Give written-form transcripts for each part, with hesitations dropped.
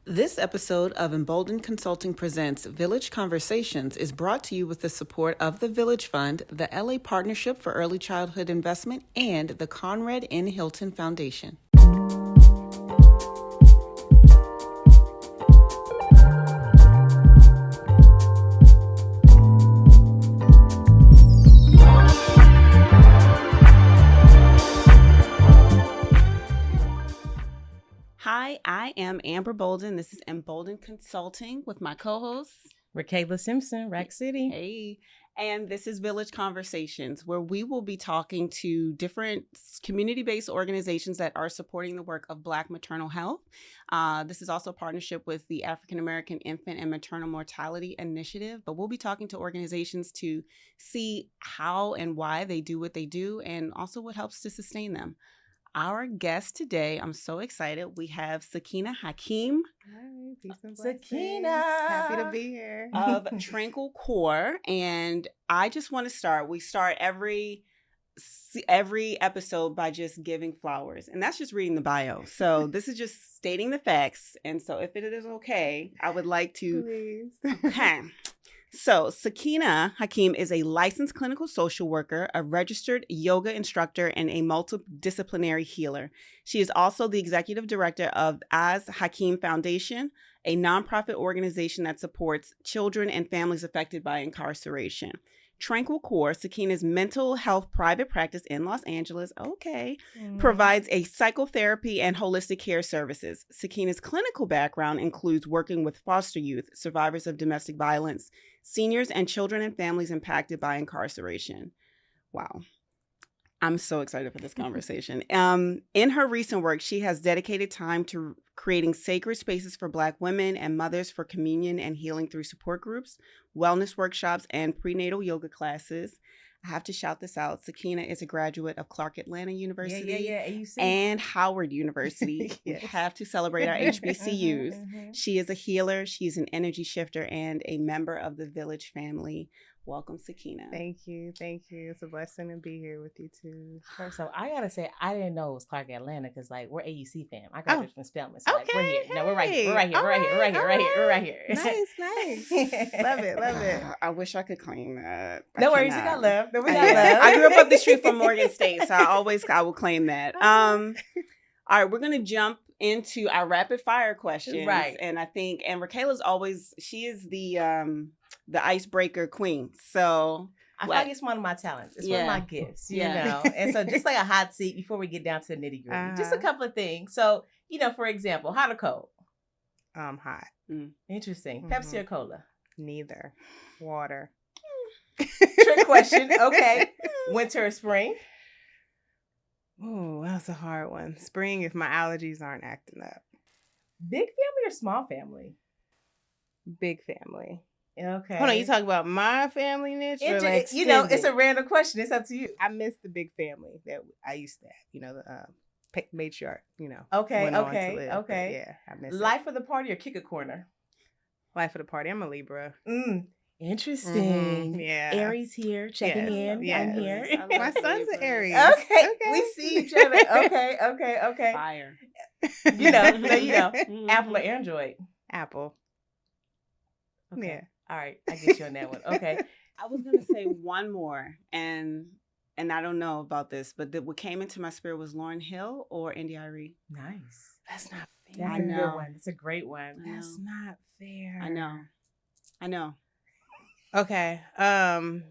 This episode of Bolden Consulting Presents Village Conversations is brought to you with the support of the Village Fund, the LA Partnership for Early Childhood Investment, and the Conrad N. Hilton Foundation. Hi, I am Amber Bolden. This is Bolden Consulting with my co-hosts, Rakayla Simpson, Rack City. Hey, and this is Village Conversations, where we will be talking to different community-based organizations that are supporting the work of Black maternal health. This is also a partnership with the African American Infant and Maternal Mortality Initiative, but we'll be talking to organizations to see how and why they do what they do and also what helps to sustain them. Our guest today, I'm so excited. We have Sakina Hakeem. Hi, peace and Sakina. Happy to be here. Of Tranquil Core. And I just want to start. We start every episode by just giving flowers. And that's just reading the bio. So this is just stating the facts. And so if it is okay, I would like to. Please. Okay. So Sakina Hakeem is a licensed clinical social worker, a registered yoga instructor, and a multidisciplinary healer. She is also the executive director of Az Hakeem Foundation, a nonprofit organization that supports children and families affected by incarceration. Tranquil Core, Sakina's mental health private practice in Los Angeles, provides a psychotherapy and holistic care services. Sakina's clinical background includes working with foster youth, survivors of domestic violence, seniors, and children and families impacted by incarceration. Wow. I'm so excited for this conversation. In her recent work, she has dedicated time to creating sacred spaces for Black women and mothers for communion and healing through support groups, wellness workshops, and prenatal yoga classes. I have to shout this out. Sakina is a graduate of Clark Atlanta University and Howard University. Yes. We have to celebrate our HBCUs. She is a healer. She's an energy shifter and a member of the Village family. Welcome, Sakina. Thank you. It's a blessing to be here with you too. So I gotta say, I didn't know it was Clark Atlanta because like we're AUC fam. I graduated from Stillness. So, like, we're here. No, we're right here. We're right here. Nice. Love it. I wish I could claim that. No worries, we got love. We got love. I grew up the street from Morgan State, so I will claim that. All right, we're gonna jump into our rapid fire questions. Right. And I think, and Rakayla's she is the icebreaker queen. So I feel like it's one of my talents. It's one of my gifts, you know. And so just like a hot seat before we get down to the nitty gritty, just a couple of things. So, for example, hot or cold? Hot. Interesting. Pepsi or cola? Neither. Water. Trick question. Okay. Winter or spring? Ooh, that's a hard one. Spring if my allergies aren't acting up. Big family or small family? Big family. Okay. Hold on, you talk about my family niche? It's a random question. It's up to you. I miss the big family that I used to have, the matriarch, Okay. went on to live. But Yeah, I miss Life of the party or kick a corner? Life of the party. I'm a Libra. Interesting. Yeah. Aries here, checking in. Yes. I'm here. My son's an Aries. Okay. We see each other. Okay. Fire. Apple or Android? Apple. Okay. Yeah. All right. I get you on that one. Okay. I was going to say one more, and I don't know about this, but what came into my spirit was Lauryn Hill or India.Arie. Nice. That's not fair. That's a good one. It's a great one. That's not fair. I know. Okay. Can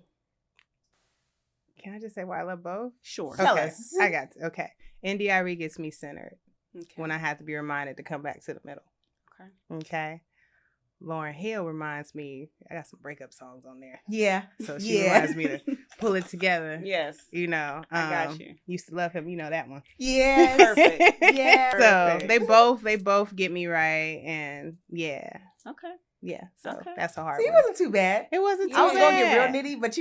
I just say why I love both? Sure. Tell Okay. us. I got to. Okay. India.Arie gets me centered Okay. when I have to be reminded to come back to the middle. Okay. Lauryn Hill reminds me, I got some breakup songs on there. Yeah. So she reminds me to pull it together. Yes. I got you. Used to love him, that one. Yeah. Perfect. Yeah. So they both get me right, and yeah. Okay. Yeah. So Okay. that's a hard See, it one. wasn't too bad. It wasn't too I was bad. going to get real nitty, but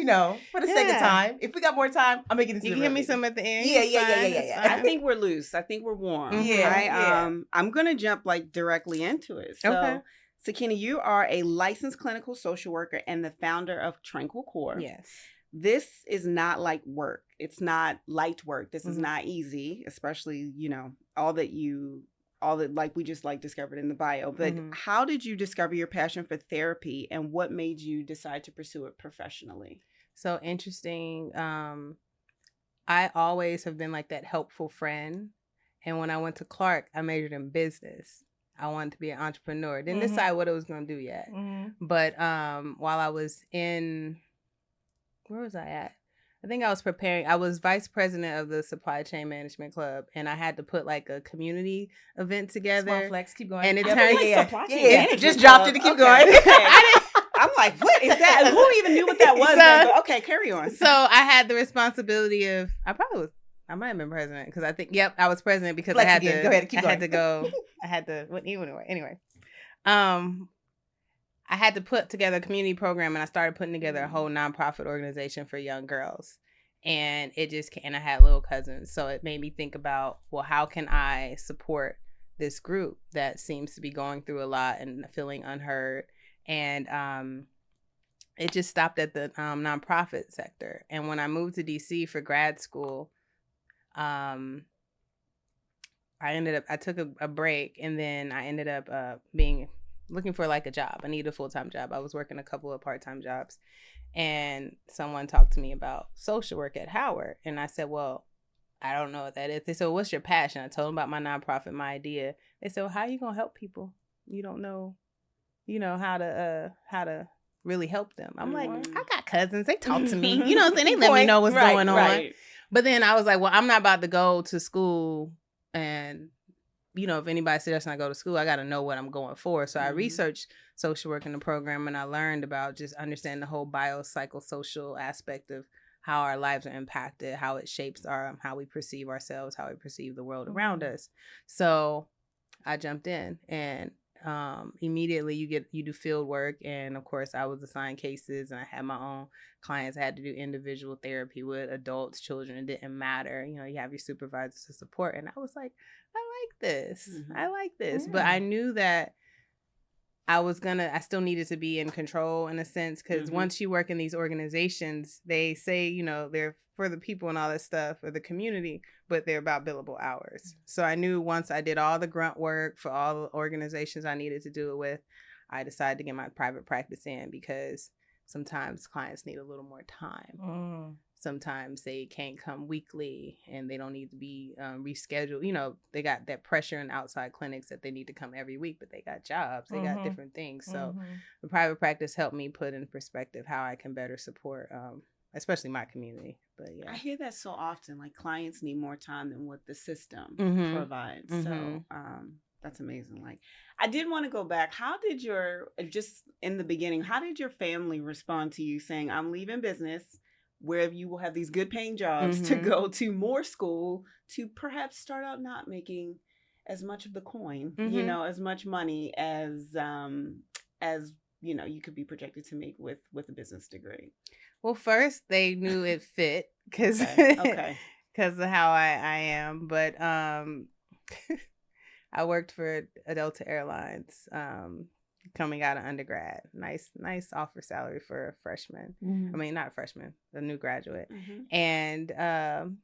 for the sake of time, if we got more time, I'm making it to You the can give real me nitty. some at the end. Yeah, It's yeah, fine. yeah. It's I fine. I think we're loose. I think we're warm. Yeah. I'm going to jump directly into it. So, Okay. Sakina, you are a licensed clinical social worker and the founder of Tranquil Core. Yes. This is not like work. It's not light work. This is not easy, especially, all that you all the, like we just like discovered in the bio, but how did you discover your passion for therapy, and what made you decide to pursue it professionally? So interesting. I always have been like that helpful friend. And when I went to Clark, I majored in business. I wanted to be an entrepreneur. Didn't decide what I was going to do yet. But while I was in, where was I at? I think I was preparing. I was vice president of the supply chain management club, and I had to put like a community event together. Small flex, keep going. And it turned supply chain just dropped it to keep going. I'm like, what is that? Who even knew what that was? But okay, carry on. So I had the responsibility of, I might have been president because I think, I was president because I had to. Go ahead, keep going. Anyway. I had to put together a community program, and I started putting together a whole nonprofit organization for young girls. And I had little cousins. So it made me think about, well, how can I support this group that seems to be going through a lot and feeling unheard? And it just stopped at the nonprofit sector. And when I moved to DC for grad school, I took a break, and then I ended up looking for like a job. I needed a full-time job. I was working a couple of part-time jobs, and someone talked to me about social work at Howard. And I said, well, I don't know what that is. They said, well, what's your passion? I told them about my nonprofit, my idea. They said, well, how are you going to help people? You don't know, how to really help them. I'm like, I got cousins. They talk to me. You know what I'm saying? They let me know what's going on. Right. But then I was like, well, I'm not about to go to school and, if anybody suggests I go to school, I got to know what I'm going for. So I researched social work in the program, and I learned about just understanding the whole biopsychosocial aspect of how our lives are impacted, how it shapes how we perceive ourselves, how we perceive the world around us. So I jumped in, and immediately you do field work. And of course I was assigned cases, and I had my own clients. I had to do individual therapy with adults, children. It didn't matter. You have your supervisors to support. And I was like, I like this. But I knew that I still needed to be in control in a sense, because once you work in these organizations, they say, they're for the people and all that stuff, or the community, but they're about billable hours. So I knew once I did all the grunt work for all the organizations I needed to do it with, I decided to get my private practice in, because sometimes clients need a little more time. Sometimes they can't come weekly, and they don't need to be rescheduled. They got that pressure in outside clinics that they need to come every week, but they got jobs, they got different things. So the private practice helped me put in perspective how I can better support, especially my community. But yeah, I hear that so often. Like, clients need more time than what the system provides. So that's amazing. Like, I did want to go back. How did just in the beginning, how did your family respond to you saying, I'm leaving business, where you will have these good paying jobs, to go to more school, to perhaps start out not making as much of the coin, as much money as you could be projected to make with a business degree? Well, first they knew it fit because of how I am. But I worked for Delta Airlines coming out of undergrad. Nice offer salary for a freshman. I mean, not a freshman, a new graduate. And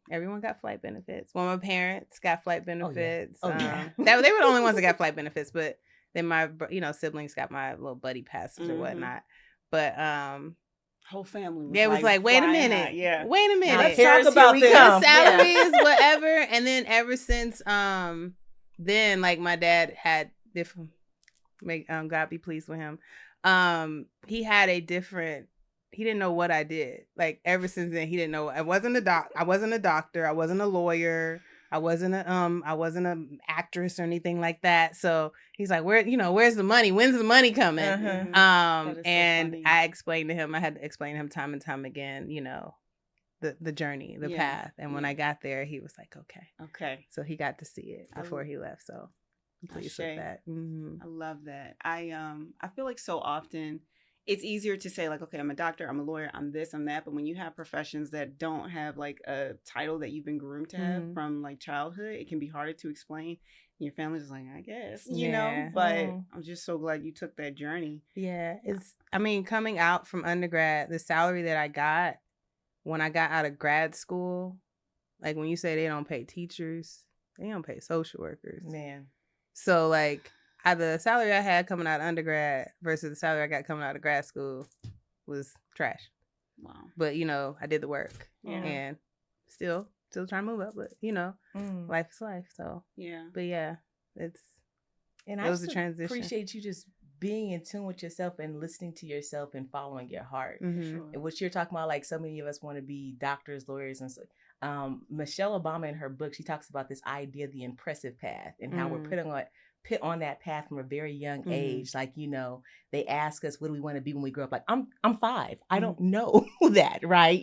everyone got flight benefits. Well, my parents got flight benefits. They were the only ones that got flight benefits, but then my siblings got my little buddy passes or whatnot. But whole family was like, wait a minute. Wait a minute. Let's talk about this. The salary is whatever. And then ever since then, like, my dad had different, God be pleased with him. He had he didn't know what I did. Like, ever since then, he didn't know. I wasn't a doctor. I wasn't a lawyer. I wasn't an actress or anything like that. So he's like, where's the money? When's the money coming? And so I explained to him, I had to explain to him time and time again, the journey, the path. And when I got there, he was like, okay. So he got to see it before he left. So I'm pleased with that. I love that. I feel like so often it's easier to say, like, okay, I'm a doctor, I'm a lawyer, I'm this, I'm that. But when you have professions that don't have like a title that you've been groomed to have from like childhood, it can be harder to explain. And your family's just like, I guess, you know, but I'm just so glad you took that journey. Yeah. Coming out from undergrad, the salary that I got when I got out of grad school, like when you say they don't pay teachers, they don't pay social workers. Man. So like the salary I had coming out of undergrad versus the salary I got coming out of grad school was trash. Wow. But I did the work. Yeah. And still trying to move up, but life is life. So yeah. But yeah, it was a transition. Appreciate you just being in tune with yourself and listening to yourself and following your heart. Mm-hmm. And what you're talking about, like so many of us want to be doctors, lawyers, and so. Michelle Obama in her book, she talks about this idea of the impressive path and how we're put on that path from a very young age. Like, they ask us, what do we want to be when we grow up? Like, I'm 5. I don't know that, right?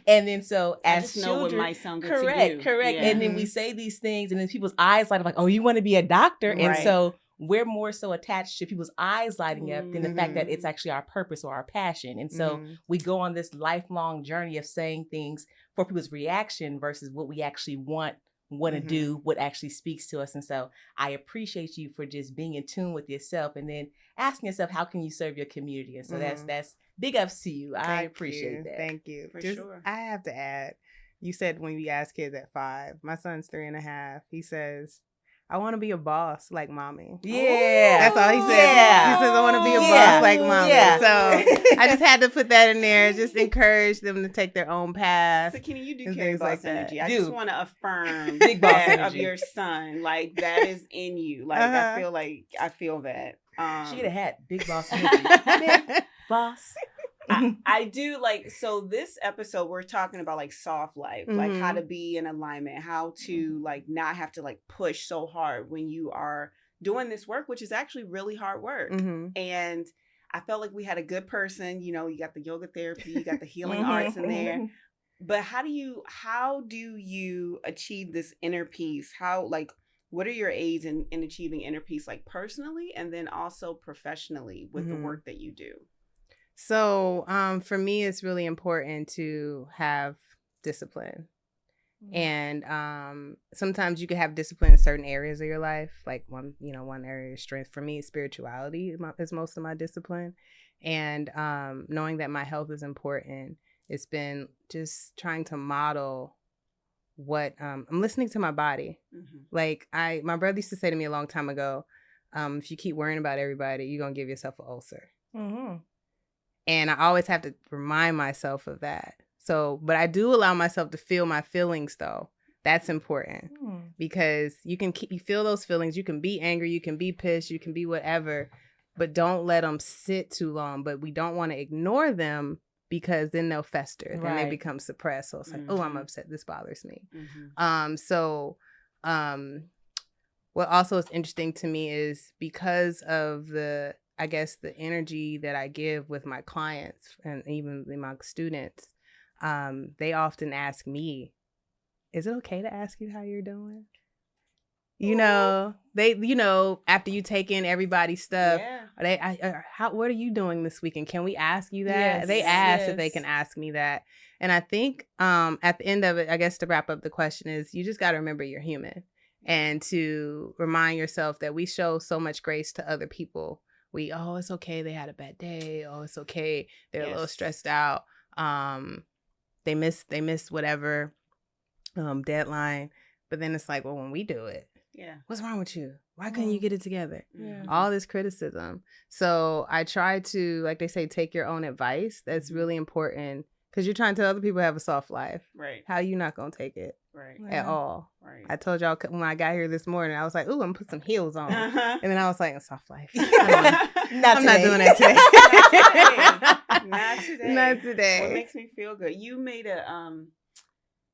And then so as children, know what might sound good correct. Yeah. And then we say these things and then people's eyes light up like, oh, you want to be a doctor? Right. And so we're more so attached to people's eyes lighting up than the fact that it's actually our purpose or our passion. And so we go on this lifelong journey of saying things for people's reaction versus what we actually want to do, what actually speaks to us. And so I appreciate you for just being in tune with yourself and then asking yourself, how can you serve your community? And so that's big ups to you. I appreciate that. Thank you. For sure. I have to add, you said when we ask kids at 5, my son's 3.5, he says, I want to be a boss like mommy. Yeah. That's all he says. Yeah. He says, I want to be a boss like mommy. Yeah. So I just had to put that in there, just encourage them to take their own path. So, Kenny, you do carry boss energy. I just want to affirm big boss energy of your son. Like, that is in you. Like, I feel that. She get a hat. Big boss energy. Big boss. I do like, so this episode we're talking about like soft life, like how to be in alignment, how to like not have to like push so hard when you are doing this work, which is actually really hard work. And I felt like we had a good person, you got the yoga therapy, you got the healing arts in there. But how do you achieve this inner peace? What are your aids in achieving inner peace, like personally and then also professionally with the work that you do? So for me, it's really important to have discipline. And sometimes you can have discipline in certain areas of your life. Like one area of strength for me is spirituality is most of my discipline. And knowing that my health is important, it's been just trying to model what I'm listening to my body. Like my brother used to say to me a long time ago, if you keep worrying about everybody, you're going to give yourself an ulcer. And I always have to remind myself of that. So, but I do allow myself to feel my feelings though. That's important because you feel those feelings. You can be angry, you can be pissed, you can be whatever, but don't let them sit too long. But we don't want to ignore them because then they'll fester. Then they become suppressed. So it's like, oh, I'm upset. This bothers me. What also is interesting to me is because of the energy that I give with my clients and even my students, they often ask me, is it okay to ask you how you're doing? After you take in every's stuff, what are you doing this weekend? Can we ask you that? Yes, they ask if they can ask me that. And I think at the end of it, I guess to wrap up the question is you just got to remember you're human and to remind yourself that we show so much grace to other people. It's okay, they had a bad day. Oh, it's okay, they're a little stressed out. They miss whatever deadline. But then it's like, well, when we do it, what's wrong with you? Why couldn't you get it together? All this criticism. So I try to, like they say, take your own advice. That's really important because you're trying to tell other people have a soft life. Right. How you not gonna take it? Right. At all. Right. I told y'all when I got here this morning, I was like, ooh, I'm gonna put some heels on. And then I was like, a soft life. I'm not doing that today. Not today. What makes me feel good? You made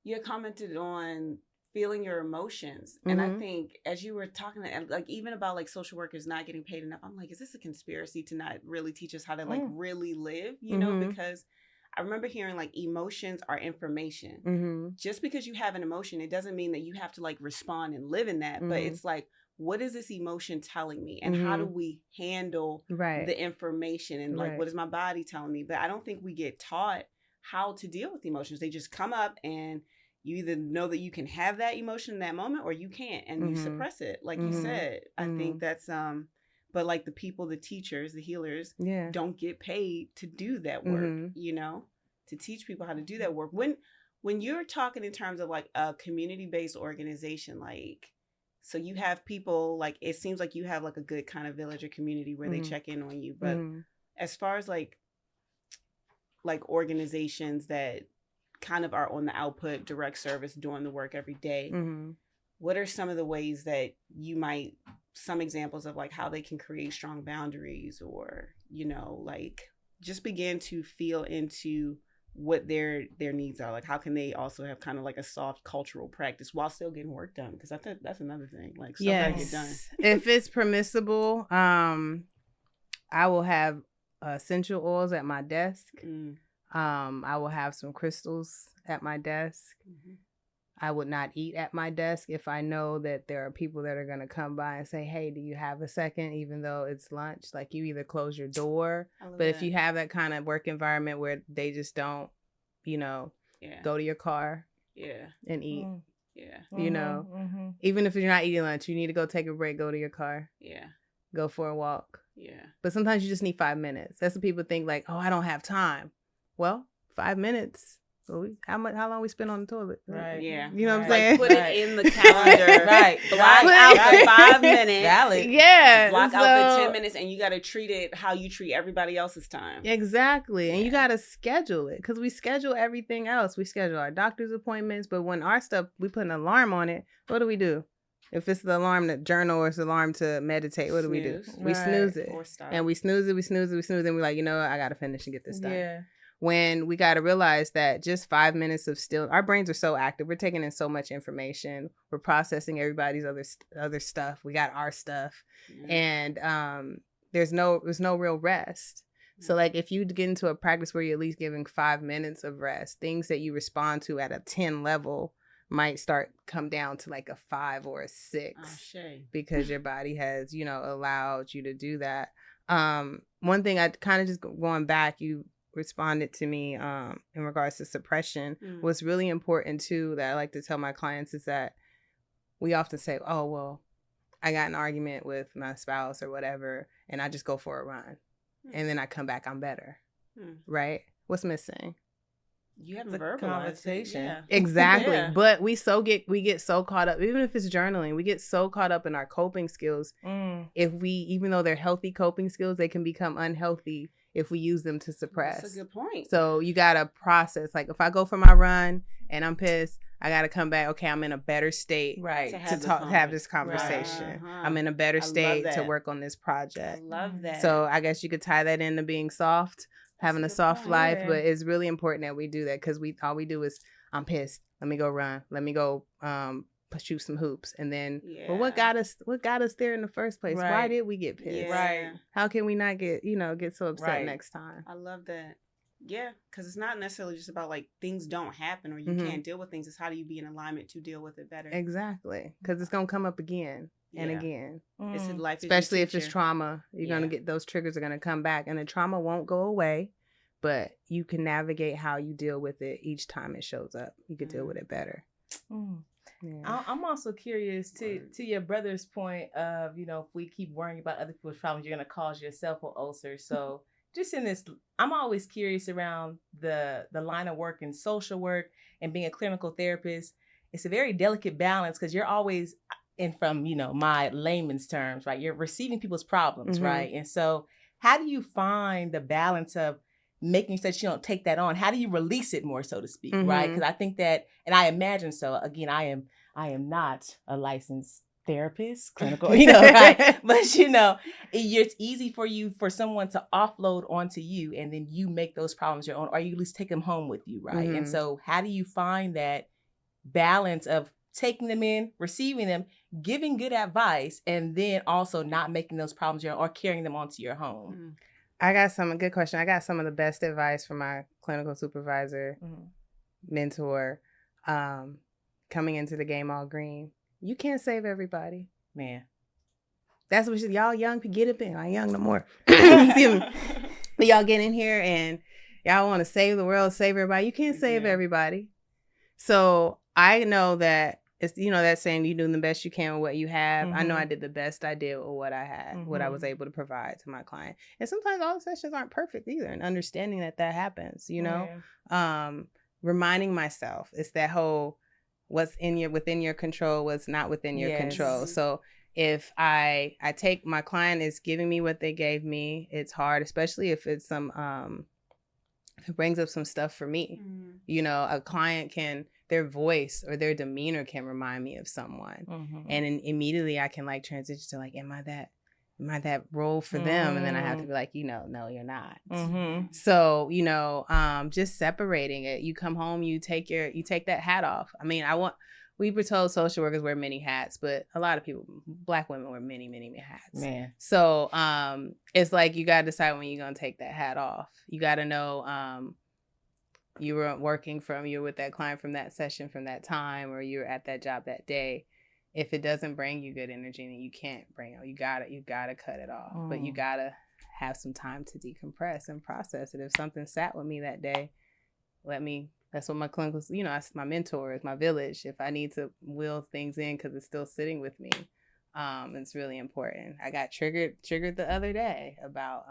you commented on feeling your emotions. And I think as you were talking, like even about like social workers not getting paid enough, I'm like, is this a conspiracy to not really teach us how to like really live? Because I remember hearing like emotions are information. Just because you have an emotion, it doesn't mean that you have to like respond and live in that. But it's like, what is this emotion telling me? And how do we handle the information? And like, what is my body telling me? But I don't think we get taught how to deal with emotions. They just come up and you either know that you can have that emotion in that moment or you can't and you suppress it. Like you said, I think that's, but like the people, the teachers, the healers don't get paid to do that work, to teach people how to do that work. When you're talking in terms of like a community-based organization, like So you have people like, it seems like you have like a good kind of village or community where they check in on you. But as far as like organizations that kind of are on the output, direct service, doing the work every day, what are some of the ways that you might, some examples of like how they can create strong boundaries, or, you know, like just begin to feel into what their needs are? Like, how can they also have kind of like a soft cultural practice while still getting work done? Because I think that's another thing. Like, stuff gotta get done. If it's permissible, I will have essential oils at my desk. I will have some crystals at my desk. I would not eat at my desk if I know that there are people that are going to come by and say, hey, do you have a second? Even though it's lunch, like, you either close your door, but if you have that kind of work environment where they just don't, you know, go to your car and eat. You know, even if you're not eating lunch, you need to go take a break, go to your car. Go for a walk. But sometimes you just need 5 minutes. That's what people think, like, oh, I don't have time. Well, 5 minutes. So how long we spend on the toilet? Right. Yeah. You know what I'm saying? Like, put it in the calendar. Block out for 5 minutes. Valid. Yeah. Block out for 10 minutes, and you got to treat it how you treat everybody else's time. Exactly. And you got to schedule it, because we schedule everything else. We schedule our doctor's appointments, but when our stuff, we put an alarm on it, what do? If it's the alarm to journal or it's the alarm to meditate, what do we do? We snooze it. And we snooze it, and we're like, you know what? I got to finish and get this done. Yeah. When we got to realize that just 5 minutes of our brains are so active. We're taking in so much information. We're processing everybody's other stuff. We got our stuff. And there's no real rest. So like, if you get into a practice where you're at least giving 5 minutes of rest, things that you respond to at a 10 level might come down to like a 5 or a 6 because your body has, you know, allowed you to do that. One thing I kind of just going back, you responded to me in regards to suppression. What's really important too that I like to tell my clients is that we often say, oh, well, I got an argument with my spouse or whatever, and I just go for a run. And then I come back, I'm better. Right? What's missing? You haven't verbalized conversation. Yeah. Exactly. But we get so caught up, even if it's journaling, we get so caught up in our coping skills. Even though they're healthy coping skills, they can become unhealthy if we use them to suppress. That's a good point. So you got to process. Like, if I go for my run and I'm pissed, I got to come back. Okay, I'm in a better state to have this conversation. Right. I'm in a better state to work on this project. I love that. So I guess you could tie that into being soft, having a soft life. But it's really important that we do that, because all we do is, I'm pissed. Let me go run. Let me go shoot some hoops. And then, well, what got us there in the first place? Right. Why did we get pissed? Right. How can we not get so upset next time? I love that. Yeah, because it's not necessarily just about like things don't happen or you can't deal with things. It's how do you be in alignment to deal with it better. Exactly, because it's gonna come up again and again. It's a life, especially if it's trauma. You're gonna get those triggers are gonna come back, and the trauma won't go away, but you can navigate how you deal with it each time it shows up. You can deal with it better. Yeah. I'm also curious to your brother's point of, you know, if we keep worrying about other people's problems, you're going to cause yourself an ulcer. So just in this, I'm always curious around the line of work in social work and being a clinical therapist. It's a very delicate balance, because you're always, and from, you know, my layman's terms, right, you're receiving people's problems, right? And so how do you find the balance of making sure that you don't take that on? How do you release it more, so to speak, right? Because I think that, and I imagine so, again, I am not a licensed therapist, clinical, you know, right? But, you know, it's easy for someone to offload onto you, and then you make those problems your own, or you at least take them home with you, right? And so how do you find that balance of taking them in, receiving them, giving good advice, and then also not making those problems your own or carrying them onto your home? Good question. I got some of the best advice from my clinical supervisor, mentor, coming into the game all green. You can't save everybody. Man. That's what y'all young people get it. I ain't young no more. Excuse me. But y'all get in here and y'all want to save the world, save everybody. You can't save everybody. So I know that it's, you know, that saying, you doing the best you can with what you have. I know I did the best I did with what I had, what I was able to provide to my client. And sometimes all the sessions aren't perfect either. And understanding that happens, you know, reminding myself, it's that whole, what's within your control, what's not within your Yes. control. So if I take my client is giving me what they gave me, it's hard, especially if it's some if it brings up some stuff for me. You know, a client their voice or their demeanor can remind me of someone. And then immediately I can like transition to like, am I that role for them? And then I have to be like, you know, no, you're not. So, you know, just separating it. You come home, you take that hat off. I mean, we were told social workers wear many hats, but a lot of people, Black women, wear many, many, many hats. Man. So it's like you got to decide when you're going to take that hat off. You got to know you were with that client from that session, from that time, or you were at that job that day. If it doesn't bring you good energy, then you can't bring it. You gotta cut it off. But you gotta have some time to decompress and process it. If something sat with me that day, that's what my clinical, you know, my mentor is my village. If I need to will things in because it's still sitting with me, it's really important. I got triggered the other day about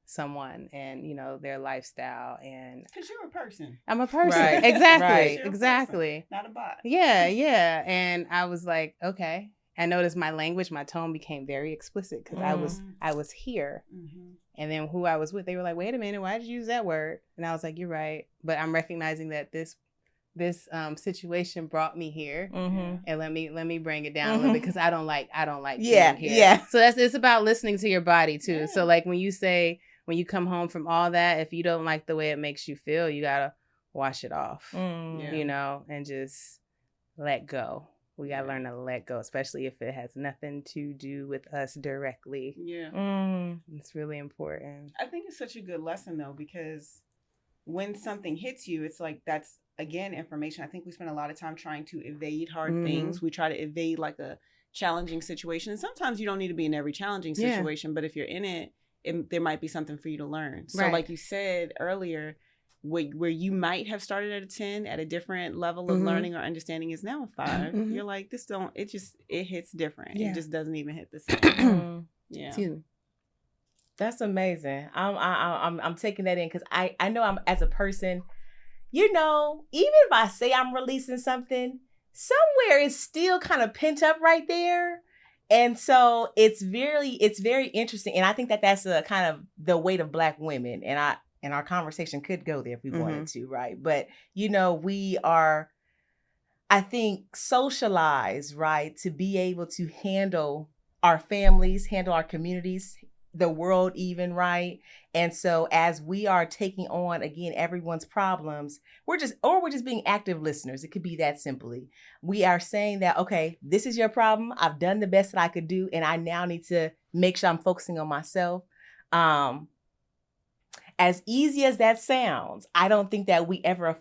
someone and, you know, their lifestyle. And because you're a person. I'm a person. Right. Exactly. Right. Exactly. Not a bot. Yeah. And I was like, okay. I noticed my language, my tone became very explicit because I was here. And then who I was with, they were like, wait a minute, why did you use that word? And I was like, you're right. But I'm recognizing that this situation brought me here. And let me bring it down a little bit because I don't like being here. Yeah. So it's about listening to your body too. Yeah. So like when you come home from all that, if you don't like the way it makes you feel, you gotta wash it off. You know, and just let go. We gotta learn to let go, especially if it has nothing to do with us directly. Yeah. It's really important. I think it's such a good lesson though, because when something hits you, it's like that's again information. I think we spend a lot of time trying to evade hard things. We try to evade like a challenging situation. And sometimes you don't need to be in every challenging situation, but if you're in it, there might be something for you to learn. So like you said earlier, where you might have started at a 10 at a different level of learning or understanding is now a 5. You're like, it hits different. It just doesn't even hit the same. Yeah. Excuse me. That's amazing. I'm taking that in because I know I'm as a person, you know, even if I say I'm releasing something, somewhere it's still kind of pent up right there. And so it's very interesting. And I think that that's a kind of the weight of Black women. And our conversation could go there if we wanted to, right? But, you know, we are, I think, socialized, right, to be able to handle our families, handle our communities, the world even, right? And so as we are taking on, again, everyone's problems, we're just being active listeners. It could be that simply. We are saying that, okay, this is your problem. I've done the best that I could do. And I now need to make sure I'm focusing on myself. As easy as that sounds, I don't think that we ever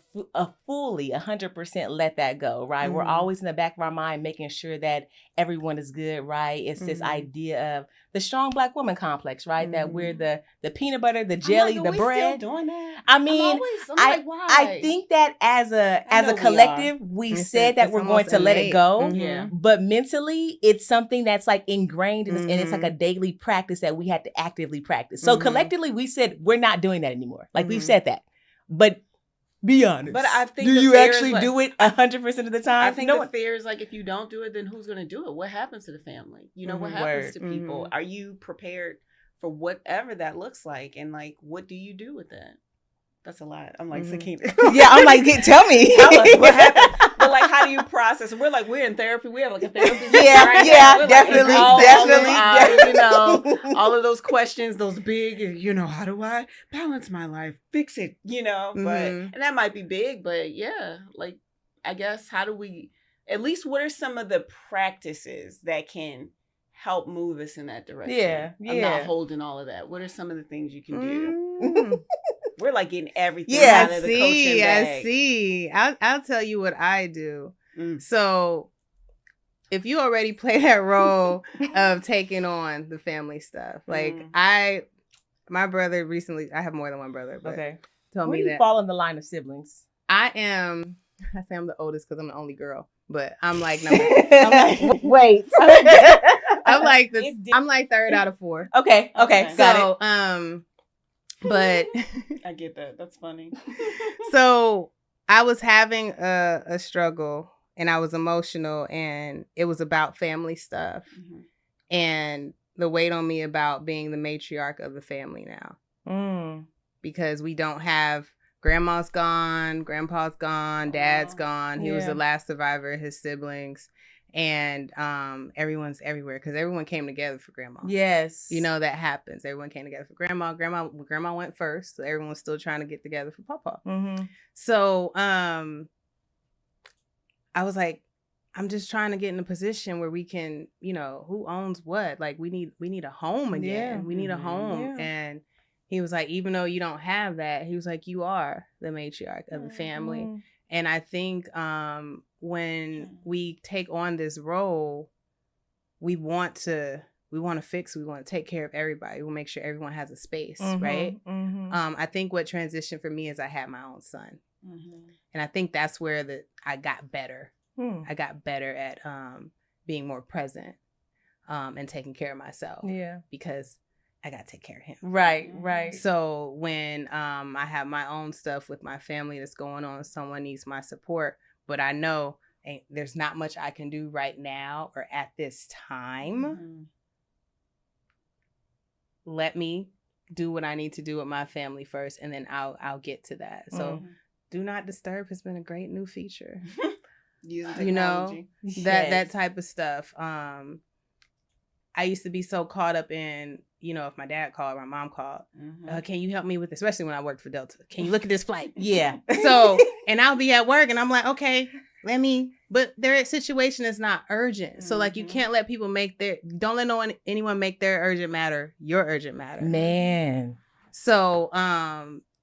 fully 100% let that go, right? We're always in the back of our mind making sure that everyone is good, right? It's this idea of the strong Black woman complex, right? That we're the peanut butter, the jelly, the bread. Still doing that? I mean, I think that as a collective, we said that we're going to let it go. Yeah. But mentally, it's something that's like ingrained in us, and it's like a daily practice that we had to actively practice. So collectively, we said we're not doing that anymore. Like we've said that. But be honest. But I think do you actually do it 100% of the time? I think the fear is like, if you don't do it, then who's going to do it? What happens to the family? You know, what happens to people? Are you prepared for whatever that looks like? And like, what do you do with that? That's a lot. I'm like, Sakina. Yeah, I'm like, tell me. Tell us what happened. But like, how do you process? We're in therapy. We have like a therapist. Definitely. You know, all of those questions, those big, you know, how do I balance my life? Fix it, you know, but, and that might be big, but yeah, like, I guess, how do we, at least what are some of the practices that can help move us in that direction? Yeah. I'm not holding all of that. What are some of the things you can do? We're like getting everything out of the coaching bag. I see. I'll tell you what I do. So if you already play that role of taking on the family stuff, like my brother recently, I have more than one brother, but told me that. Where you fall in the line of siblings? I say I'm the oldest because I'm the only girl, but I'm like, wait. I'm like third out of 4. Okay. Got it. But I get that. That's funny. So I was having a struggle and I was emotional and it was about family stuff and the weight on me about being the matriarch of the family now. Because we don't have grandma's gone, grandpa's gone, dad's gone. He was the last survivor of his siblings. And everyone's everywhere because everyone came together for grandma. Yes. You know, that happens. Everyone came together for grandma. Grandma went first. So everyone's still trying to get together for papa. So I was like, I'm just trying to get in a position where we can, you know, who owns what? Like we need a home again. Yeah. We need a home. Yeah. And he was like, even though you don't have that, he was like, you are the matriarch of the family. And I think when we take on this role, we want to fix, we want to take care of everybody. We'll make sure everyone has a space, right? I think what transitioned for me is I had my own son. And I think that's where I got better. I got better at being more present and taking care of myself. Yeah. Because I got to take care of him. Right. So when I have my own stuff with my family that's going on, someone needs my support, but I know there's not much I can do right now or at this time. Let me do what I need to do with my family first, and then I'll get to that. So Do Not Disturb has been a great new feature. Using technology. You know, that type of stuff. I used to be so caught up in, you know, if my dad called, my mom called, can you help me with this? Especially when I worked for Delta. Can you look at this flight? Yeah. So, and I'll be at work and I'm like, okay, but their situation is not urgent. So like you can't let people don't let anyone make their urgent matter your urgent matter. Man. So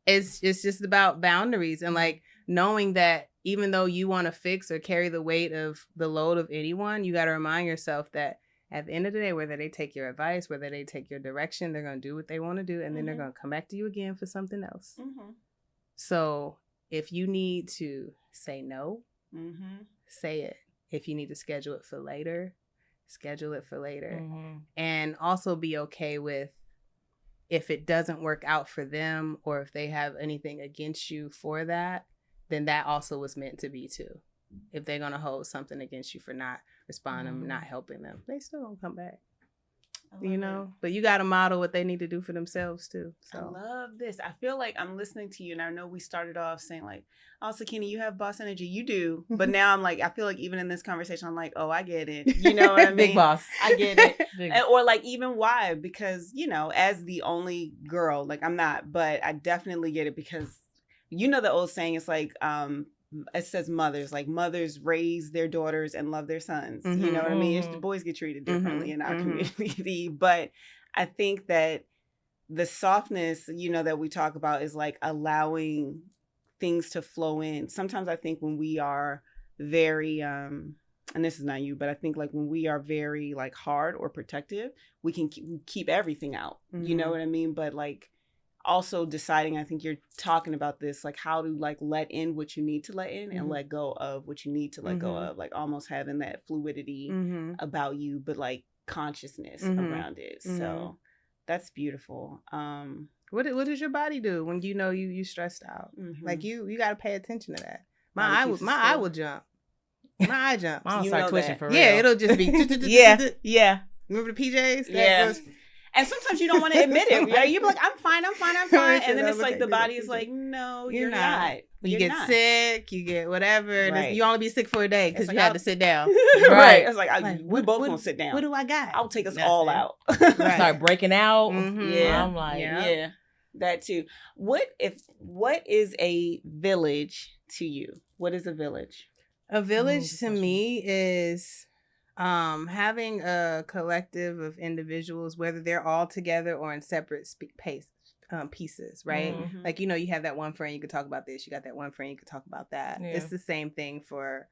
it's just about boundaries and like knowing that even though you want to fix or carry the weight of the load of anyone, you got to remind yourself that at the end of the day, whether they take your advice, whether they take your direction, they're going to do what they want to do. And then they're going to come back to you again for something else. So if you need to say no, say it. If you need to schedule it for later, schedule it for later. And also be okay with if it doesn't work out for them or if they have anything against you for that, then that also was meant to be too. If they're going to hold something against you for not responding, not helping them, they still don't come back. You know, but you got to model what they need to do for themselves too. So I love this. I feel like I'm listening to you, and I know we started off saying like, "Oh, Sakina, you have boss energy." You do, but now I'm like, I feel like even in this conversation, I'm like, "Oh, I get it." You know what I mean? Big boss. I get it. Or like even why? Because you know, as the only girl, like I'm not, but I definitely get it because you know the old saying. It's like, it says mothers raise their daughters and love their sons. You know what I mean? It's, the boys get treated differently in our community, but I think that the softness, you know, that we talk about is like allowing things to flow in. Sometimes I think when we are very, and this is not you, but I think like when we are very like hard or protective, we can keep everything out. You know what I mean? But like, also deciding, I think you're talking about this, like how to like let in what you need to let in and let go of what you need to let go of, like almost having that fluidity about you, but like consciousness around it. So that's beautiful. What does your body do when you know you stressed out? Like you got to pay attention to that. My eye will jump. My eye jumps. I'll start twitching for real. Yeah, it'll just be yeah. Remember the PJs? Yeah. And sometimes you don't want to admit it. Right? You're like, I'm fine. And then it's like the body is like, no, you're not. You get sick, you get whatever. Right. You only be sick for a day because you had to sit down. Right. It's like, we both gonna sit down. What do I got? I'll take us all out. Start breaking out. Yeah. I'm like, yeah. That too. What is a village to you? What is a village? A village to me is having a collective of individuals, whether they're all together or in separate pieces, right? Like, you know, you have that one friend, you could talk about this. You got that one friend, you could talk about that. Yeah. It's the same thing for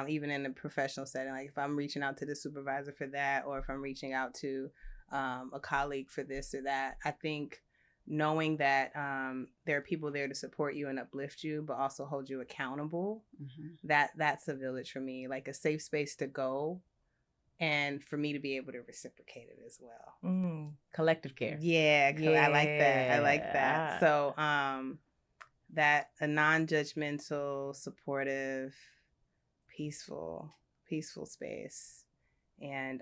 even in the professional setting. Like if I'm reaching out to the supervisor for that, or if I'm reaching out to a colleague for this or that, I think knowing that there are people there to support you and uplift you, but also hold you accountable, that's a village for me. Like a safe space to go, and for me to be able to reciprocate it as well. Collective care. Yeah, I like that. So that a non-judgmental, supportive, peaceful space. And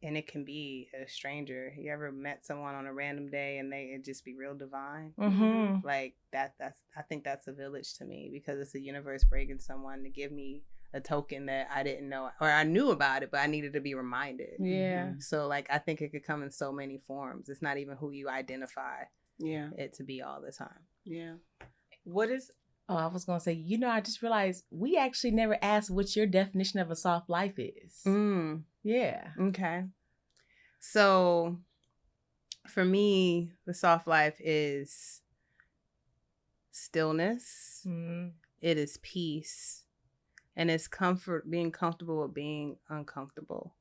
it can be a stranger. You ever met someone on a random day and it just be real divine? Mm-hmm. Like I think that's a village to me, because it's a universe breaking someone to give me a token that I didn't know, or I knew about it, but I needed to be reminded. Yeah. So like, I think it could come in so many forms. It's not even who you identify it to be all the time. Yeah. What is... Oh, I was going to say, I just realized we actually never asked what your definition of a soft life is. Yeah. Okay. So for me, the soft life is stillness. It is peace. And it's being comfortable with being uncomfortable.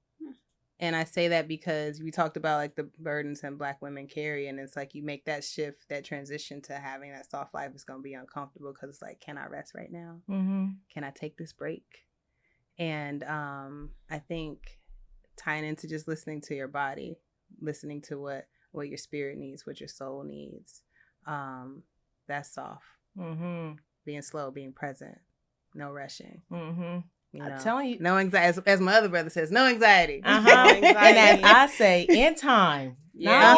And I say that because we talked about like the burdens that Black women carry. And it's like, you make that shift, that transition to having that soft life is going to be uncomfortable, because it's like, can I rest right now? Can I take this break? And I think tying into just listening to your body, listening to what your spirit needs, what your soul needs, that's soft. Being slow, being present, no rushing. I'm telling you, no anxiety. As my other brother says, no anxiety. No anxiety. And as I say, in time. Yeah,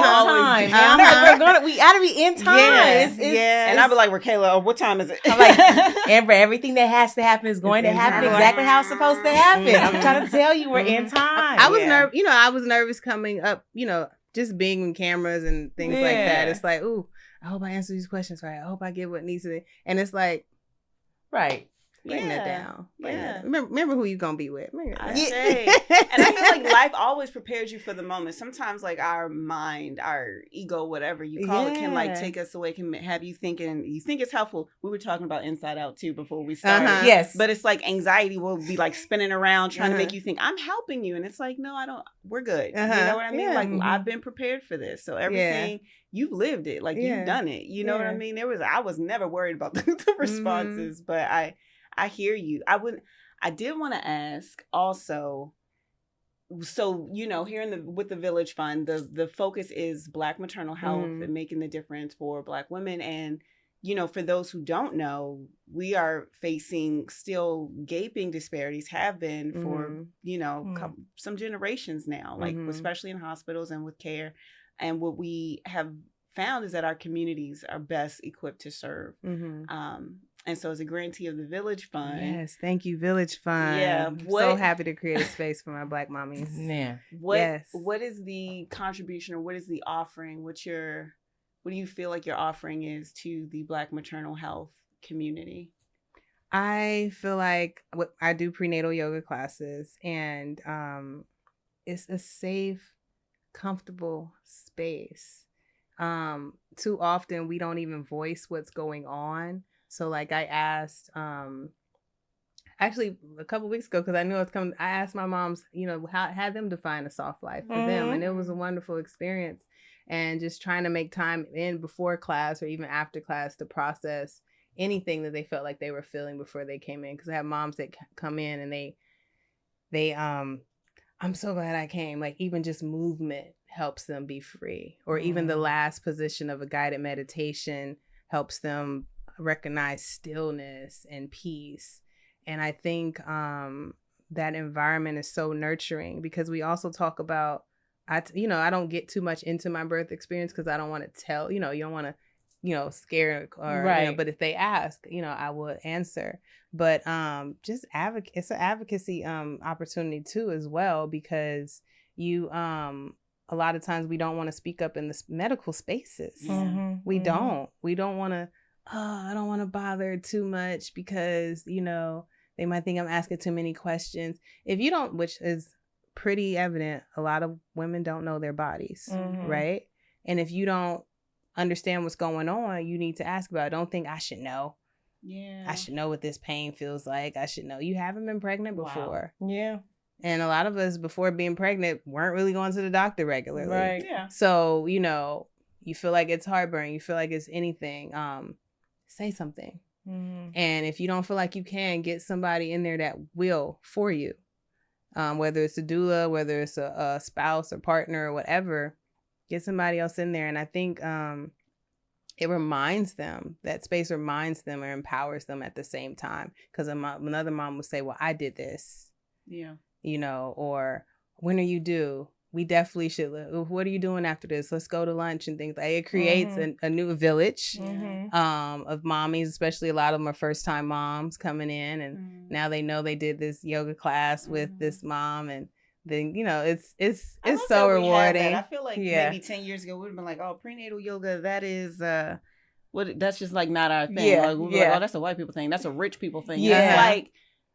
in time. We gotta be in time. And I'd be like, Rakayla, what time is it? I'm like, Amber, everything that has to happen is going to happen exactly how it's supposed to happen. I'm trying to tell you, we're in time. I was nervous. I was nervous coming up. Just being on cameras and things like that. It's like, ooh, I hope I answer these questions right. I hope I get what needs to. And it's like, right. Bring that down. Remember who you gonna be with. I say. And I feel like life always prepares you for the moment. Sometimes like our mind, our ego, whatever you call it, can like take us away, can have you thinking, you think it's helpful. We were talking about Inside Out too before we started. Yes. But it's like anxiety will be like spinning around trying to make you think, I'm helping you. And it's like, no, I don't, we're good. You know what I mean? Like I've been prepared for this. So everything, you've lived it. Like you've done it. You know what I mean? I was never worried about the responses, but I hear you. I did want to ask also, so, here with the Village Fund, the focus is Black maternal health and making the difference for Black women. And, for those who don't know, we are facing still gaping disparities, have been for, some generations now, like especially in hospitals and with care. And what we have found is that our communities are best equipped to serve. And so as a grantee of the Village Fund. Yes, thank you, Village Fund. Yeah. I'm so happy to create a space for my Black mommies. Yeah. What is the contribution, or what is the offering? What do you feel like your offering is to the Black maternal health community? I feel like I do prenatal yoga classes, and it's a safe, comfortable space. Too often we don't even voice what's going on. So like I asked, actually a couple weeks ago, because I knew it was coming, I asked my moms, had them define a soft life for them. And it was a wonderful experience. And just trying to make time in before class or even after class to process anything that they felt like they were feeling before they came in. Because I have moms that come in and they I'm so glad I came. Like even just movement helps them be free. Or even the last position of a guided meditation helps them recognize stillness and peace. And I think that environment is so nurturing, because we also talk about, I don't get too much into my birth experience because I don't want to tell, you don't want to, scare or, but if they ask, I would answer. But just it's an advocacy opportunity too as well, because a lot of times we don't want to speak up in the medical spaces. We don't want to, I don't want to bother too much because, they might think I'm asking too many questions. If you don't, which is pretty evident, a lot of women don't know their bodies, right? And if you don't understand what's going on, you need to ask about it. Don't think I should know. Yeah. I should know what this pain feels like. I should know. You haven't been pregnant before. Wow. Yeah. And a lot of us before being pregnant weren't really going to the doctor regularly. Right. Yeah. So, you feel like it's heartburn. You feel like it's anything. Say something. And if you don't feel like you can, get somebody in there that will for you. Whether it's a doula, whether it's a spouse or partner or whatever, get somebody else in there. And I think it reminds them, that space reminds them or empowers them at the same time. Because another mom would say, well, I did this. Yeah. Or when are you due? We definitely should. What are you doing after this? Let's go to lunch and things like. It creates a new village of mommies, especially a lot of them are first time moms coming in, and now they know they did this yoga class with this mom, and then it's so rewarding. I feel like maybe 10 years ago we'd have been like, oh, prenatal yoga, that is that's just like not our thing. Yeah, like, we'd be like, oh, that's a white people thing. That's a rich people thing. Yeah. It's like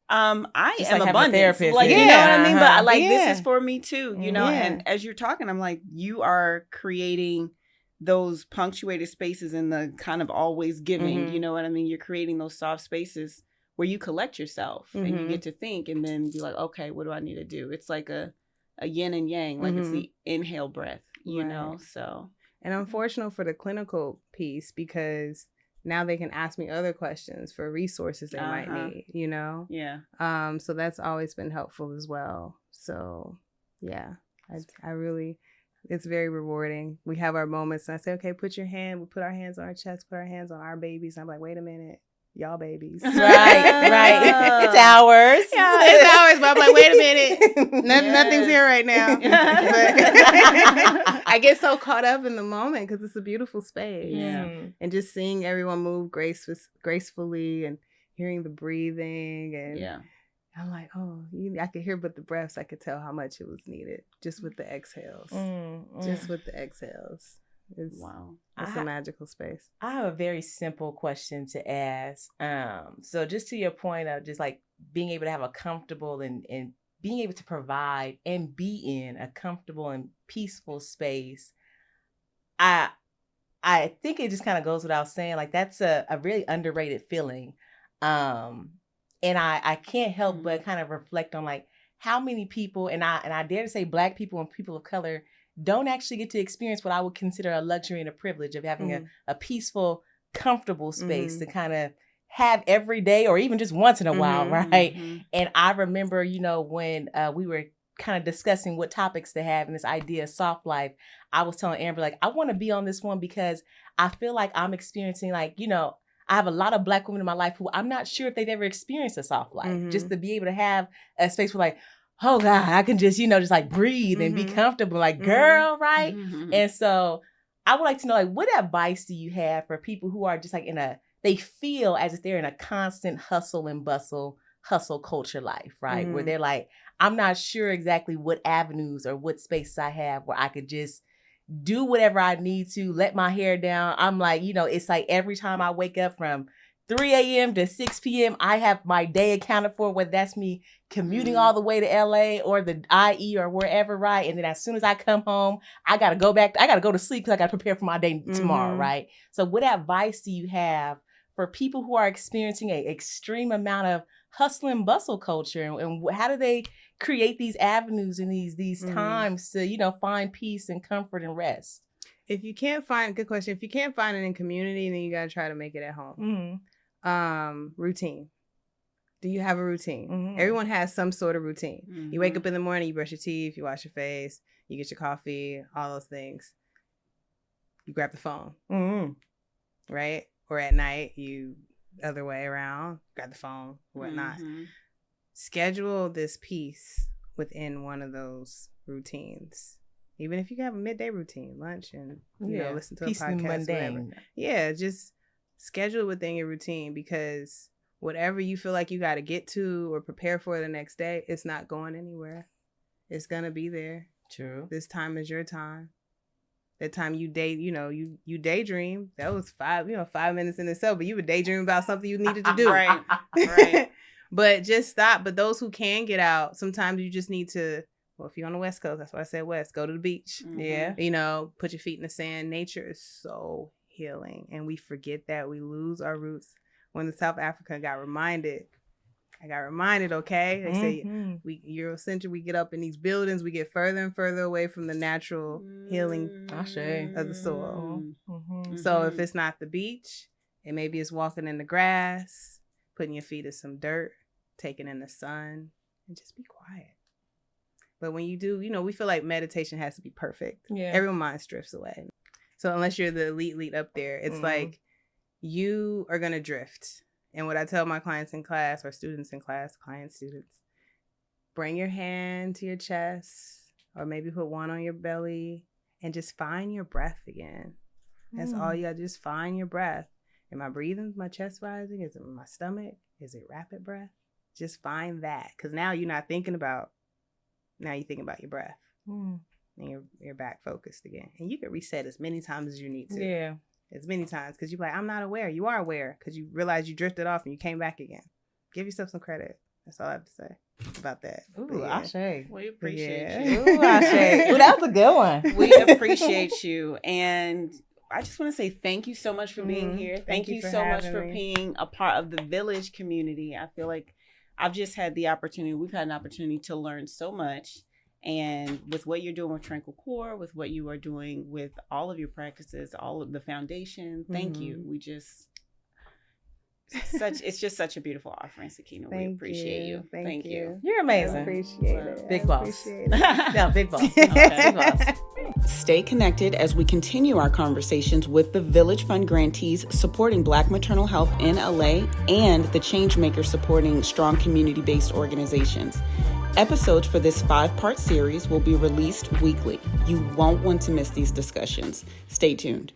I just am like abundance. therapist. Like, you know what I mean? But like this is for me too, and as you're talking, I'm like, you are creating those punctuated spaces in the kind of always giving, you know what I mean? You're creating those soft spaces where you collect yourself and you get to think and then be like, okay, what do I need to do? It's like a yin and yang, like it's the inhale breath, you know? So. And I'm fortunate for the clinical piece because now they can ask me other questions for resources they might need, Yeah. So that's always been helpful as well. So yeah, I really, it's very rewarding. We have our moments and I say, okay, we put our hands on our chest, put our hands on our babies. And I'm like, wait a minute, y'all babies. Right. It's ours. Yeah, it's ours. But I'm like, wait a minute. Nothing's here right now. But I get so caught up in the moment because it's a beautiful space. Yeah. And just seeing everyone move gracefully and hearing the breathing. And I'm like, I could hear but the breaths. I could tell how much it was needed just with the exhales. Just with the exhales. It's a magical space. I have a very simple question to ask. So just to your point of just like being able to have a comfortable and being able to provide and be in a comfortable and peaceful space, I think it just kind of goes without saying, like that's a really underrated feeling. And I can't help but kind of reflect on like how many people, and I dare to say Black people and people of color don't actually get to experience what I would consider a luxury and a privilege of having a peaceful, comfortable space to kind of have every day or even just once in a while, right? And I remember, when we were kind of discussing what topics to have and this idea of soft life, I was telling Amber, like, I want to be on this one because I feel like I'm experiencing like, I have a lot of Black women in my life who I'm not sure if they've ever experienced a soft life. Just to be able to have a space where like, oh God, I can just, just like breathe and be comfortable, like girl, right? And so I would like to know, like, what advice do you have for people who are just like they feel as if they're in a constant hustle and bustle, hustle culture life, right? Where they're like, I'm not sure exactly what avenues or what spaces I have where I could just do whatever I need to, let my hair down. I'm like, it's like every time I wake up from 3 a.m. to 6 p.m., I have my day accounted for, whether that's me commuting all the way to LA or the IE or wherever, right? And then as soon as I come home, I got to go to sleep because I got to prepare for my day tomorrow, right? So what advice do you have for people who are experiencing an extreme amount of hustle and bustle culture? And how do they create these avenues and these times to, find peace and comfort and rest? Good question. If you can't find it in community, then you got to try to make it at home. Routine. Do you have a routine? Everyone has some sort of routine. You wake up in the morning, you brush your teeth, you wash your face, you get your coffee, all those things. You grab the phone, right? Or at night, you other way around, grab the phone, whatnot. Schedule this piece within one of those routines. Even if you have a midday routine, lunch, and listen to a podcast, whatever. Yeah, just schedule it within your routine because whatever you feel like you got to get to or prepare for the next day, it's not going anywhere. It's gonna be there. True. This time is your time. That time you you daydream. That was 5 minutes in itself, but you would daydream about something you needed to do. Right. But just stop. But those who can get out, sometimes you just need to. Well, if you're on the West Coast, that's why I said West. Go to the beach. Yeah. Put your feet in the sand. Nature is so healing, and we forget that. We lose our roots. When the South Africa got reminded. Okay, they say we Eurocentric. We get up in these buildings. We get further and further away from the natural healing of the soil. So if it's not the beach, and maybe it's walking in the grass, putting your feet in some dirt, taking in the sun, and just be quiet. But when you do, we feel like meditation has to be perfect. Yeah. Everyone's mind drifts away. So unless you're the elite up there, it's Mm-hmm. like you are going to drift. And what I tell my clients in class or students in class, students, bring your hand to your chest or maybe put one on your belly and just find your breath again. That's all you got to do, just find your breath. Am I breathing? My chest rising? Is it my stomach? Is it rapid breath? Just find that. Because now you're not thinking about, now you're thinking about your breath. And you're back focused again. And you can reset as many times as you need to. Yeah. As many times. Because you're like, I'm not aware. You are aware. Because you realize you drifted off and you came back again. Give yourself some credit. That's all I have to say about that. Ooh, Ashe. We appreciate Yeah. you. Ooh, Ashe. Ooh, that was a good one. We appreciate you. And I just want to say thank you so much for being here. Thank you for so much having for me. being a part of the Village community. I feel like I've just had the opportunity, we've had an opportunity to learn so much. And with what you're doing with Tranquil Core, with what you are doing with all of your practices, all of the foundation, thank you. We just, it's just such a beautiful offering, Sakina. We appreciate you. Thank you. You're amazing. I appreciate it. Big I boss. appreciate it. Yeah, big boss. Okay. Big boss. Stay connected as we continue our conversations with the Village Fund grantees supporting Black maternal health in LA and the Changemakers supporting strong community-based organizations. Episodes for this 5-part series will be released weekly. You won't want to miss these discussions. Stay tuned.